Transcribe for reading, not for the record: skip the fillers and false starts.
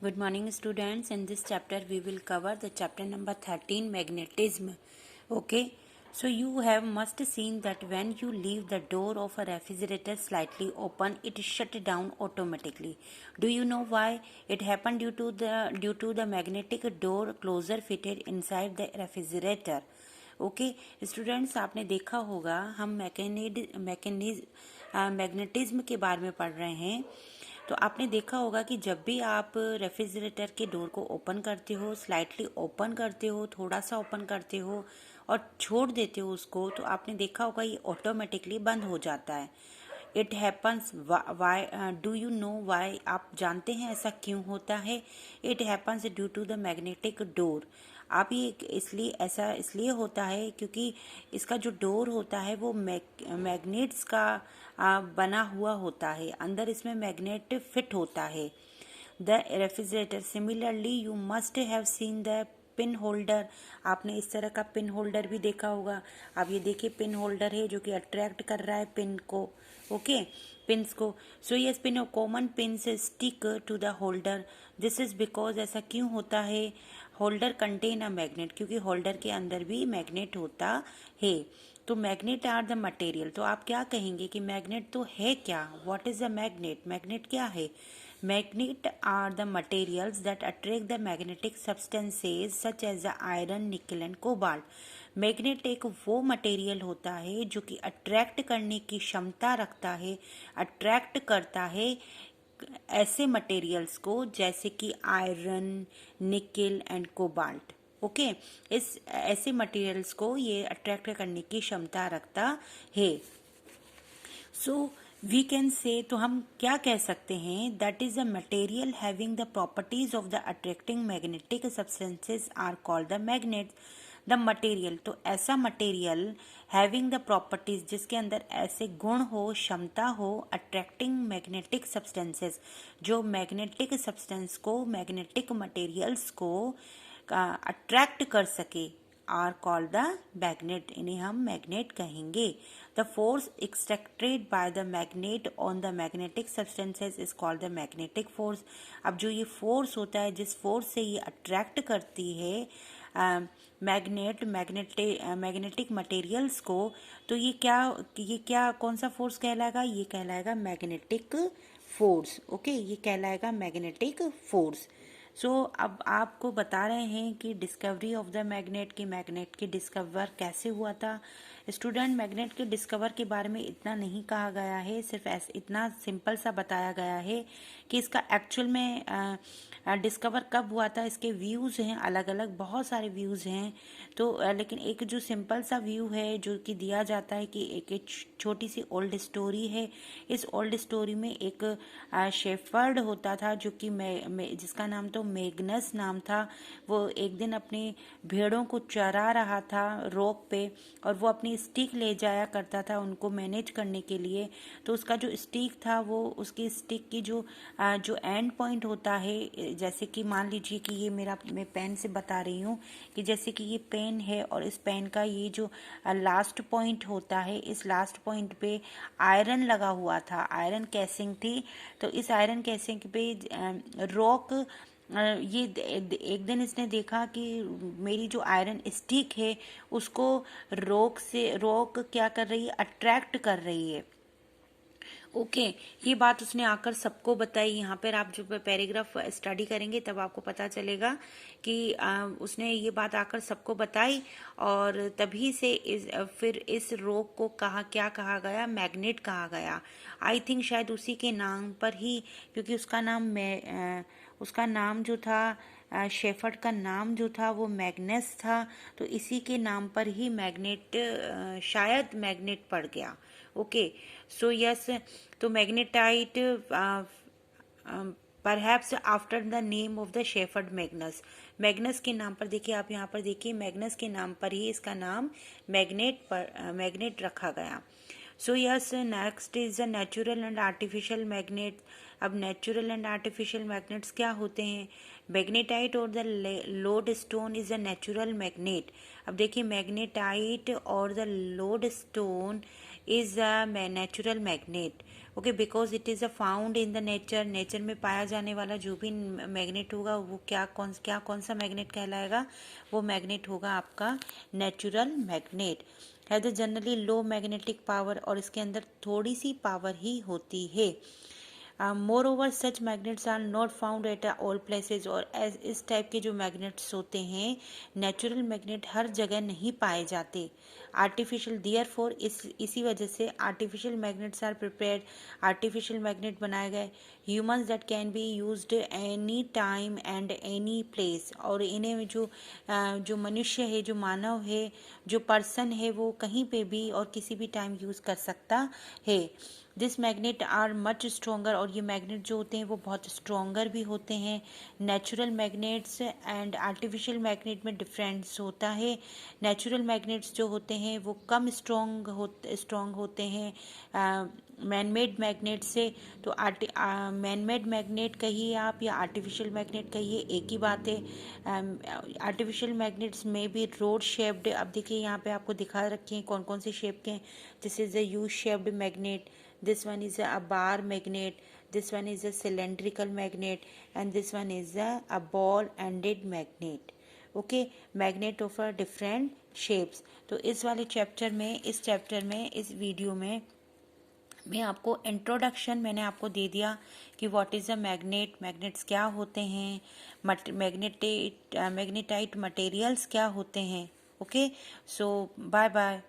Good morning, students. In this chapter, we will cover the chapter number 13, magnetism. Okay. So you have must seen that when you leave the door of a refrigerator slightly open, it shut down automatically. Do you know why? It happened due to the magnetic door closer fitted inside the refrigerator. Okay students, आपने देखा होगा हम magnetism के बारे में पढ़ रहे हैं। तो आपने देखा होगा कि जब भी आप रेफ्रिजरेटर के डोर को ओपन करते हो, स्लाइटली ओपन करते हो, थोड़ा सा ओपन करते हो और छोड़ देते हो उसको, तो आपने देखा होगा ये ऑटोमेटिकली बंद हो जाता है। It happens why, do you know why? आप जानते हैं ऐसा क्यों होता है? It happens due to the magnetic door. आप ये ऐसा इसलिए होता है क्योंकि इसका जो डोर होता है वो मैग्नेट्स का बना हुआ होता है, अंदर इसमें मैग्नेट फिट होता है। The refrigerator similarly you must have seen the pin holder. आपने इस तरह का पिन होल्डर भी देखा होगा। अब ये देखिए पिन होल्डर है जो कि अट्रैक्ट कर रहा है पिन को, ओके, पिन्स को। So yes, pin common pins stick to the holder. This is because, ऐसा क्यों होता है? होल्डर कंटेन अ मैग्नेट, क्योंकि होल्डर के अंदर भी मैग्नेट होता है। तो मैग्नेट आर द मटेरियल। तो आप क्या कहेंगे कि मैग्नेट तो है क्या? What is the magnet? Magnet क्या है? Magnet are the materials that attract the magnetic substances such as the iron, nickel and cobalt. Magnet एक वो मटेरियल होता है जो कि अट्रैक्ट करने की क्षमता रखता है, अट्रैक्ट करता है ऐसे मटेरियल्स को जैसे कि iron, nickel and cobalt. Okay, इस ऐसे मटेरियल्स को ये अट्रैक्ट करने की क्षमता रखता है। सो वी कैन से, तो हम क्या कह सकते हैं? That is a material having the properties of the attracting magnetic substances are called the magnet. The material, तो ऐसा मटेरियल हैविंग द प्रॉपर्टीज, जिसके अंदर ऐसे गुण हो, क्षमता हो, अट्रैक्टिंग मैग्नेटिक सब्सटेंसेस, जो मैग्नेटिक सब्सटेंस को, मैग्नेटिक मटेरियल्स को अट्रैक्ट कर सके, आर कॉल्ड द मैग्नेट। इन्हें हम मैग्नेट कहेंगे। The force extracted by the magnet on the magnetic substances is called the magnetic force. अब जो ये फोर्स होता है, जिस फोर्स से ये अट्रैक्ट करती है मैग्नेटिक मटेरियल्स को, तो ये क्या कौन सा फोर्स कहलाएगा? ये कहलाएगा मैग्नेटिक फोर्स। ओके, ये कहलाएगा मैग्नेटिक फोर्स। सो अब आपको बता रहे हैं कि डिस्कवरी ऑफ द मैग्नेट, की मैग्नेट की डिस्कवर कैसे हुआ था। स्टूडेंट, मैग्नेट के डिस्कवर के बारे में इतना नहीं कहा गया है, सिर्फ इतना सिंपल सा बताया गया है कि इसका एक्चुअल में डिस्कवर कब हुआ था। इसके व्यूज़ हैं अलग अलग, बहुत सारे व्यूज़ हैं। तो लेकिन एक जो सिंपल सा व्यू है जो कि दिया जाता है कि एक छोटी सी ओल्ड स्टोरी है। इस ओल्ड स्टोरी में एक शेफर्ड होता था जो कि जिसका नाम तो मैग्नस नाम था। वो एक दिन अपनी भेड़ों को चरा रहा था रोप पे, और वो अपनी स्टिक ले जाया करता था उनको मैनेज करने के लिए। तो उसका जो स्टिक था, वो उसकी स्टिक की जो एंड पॉइंट होता है, जैसे कि मान लीजिए कि ये मैं पेन से बता रही हूँ कि जैसे कि ये पेन है और इस पेन का ये जो लास्ट पॉइंट होता है, इस लास्ट पॉइंट पे आयरन लगा हुआ था, आयरन कैसिंग थी। तो इस आयरन कैसिंग पे रॉक, ये एक दिन इसने देखा कि मेरी जो आयरन स्टिक है उसको रॉक क्या कर रही है? अट्रैक्ट कर रही है। ओके, ये बात उसने आकर सबको बताई। यहाँ पर आप जब पैराग्राफ स्टडी करेंगे तब आपको पता चलेगा कि उसने ये बात आकर सबको बताई, और तभी से फिर इस रोग को क्या कहा गया? मैग्नेट कहा गया। आई थिंक शायद उसी के नाम पर ही, क्योंकि उसका नाम जो था, शेफर्ड का नाम जो था वो मैग्नस था, तो इसी के नाम पर ही मैग्नेट, शायद मैग्नेट पड़ गया। ओके, सो यस, तो magnetite perhaps after the name of the shepherd Magnus. Magnus के नाम पर, देखिए आप यहाँ पर देखिए, मैग्नस के नाम पर ही इसका नाम मैग्नेट रखा गया। So yes, next is the natural and artificial magnet. अब नेचुरल एंड आर्टिफिशियल मैग्नेट्स क्या होते हैं? मैग्नेटाइट और the load stone is a natural magnet. अब देखिए, मैग्नेटाइट और the load stone is a natural magnet. Okay, because it is a found in the nature, nature में पाया जाने वाला जो भी मैग्नेट होगा वो कौन सा मैग्नेट कहलाएगा, वो मैग्नेट होगा आपका नेचुरल मैग्नेट। है the generally low magnetic power, और इसके अंदर थोड़ी सी पावर ही होती है। Moreover such magnets are not found at all places, और इस टाइप के जो मैग्नेट्स होते हैं, नेचुरल मैग्नेट हर जगह नहीं पाए जाते। आर्टिफिशियल, दियर फोर इसी वजह से artificial magnets are prepared, artificial magnet बनाए गए। Humans that can be used any time and any place, और इन्हें जो मनुष्य है, जो मानव है, जो पर्सन है, वो कहीं पे भी और किसी भी टाइम यूज़ कर सकता है। This magnet are much stronger, और ये मैग्नेट जो होते हैं वो बहुत स्ट्रोंगर भी होते हैं। Natural magnets and artificial magnet में डिफरेंस होता है। नेचुरल मैग्नेट्स जो होते हैं वो कम स्ट्रोंग होते हैं मैन मेड मैग्नेट से। तो मैन मेड मैग्नेट कहिए आप या आर्टिफिशियल मैग्नेट कहिए, एक ही बात है। आर्टिफिशियल मैग्नेट्स में भी रोड शेप्ड, अब देखिए यहाँ पे आपको दिखा रखे हैं कौन कौन से शेप के हैं। This is a U-shaped magnet, this one is a bar magnet, this one is a cylindrical magnet, and this one is a ball-ended magnet. Okay, magnet of different shapes. तो इस वाले चैप्टर में, इस video में मैं आपको introduction मैंने आपको दे दिया कि what is a magnet, magnets क्या होते हैं, मैग्नेटाइट मटेरियल्स क्या होते हैं। ओके, सो बाय बाय।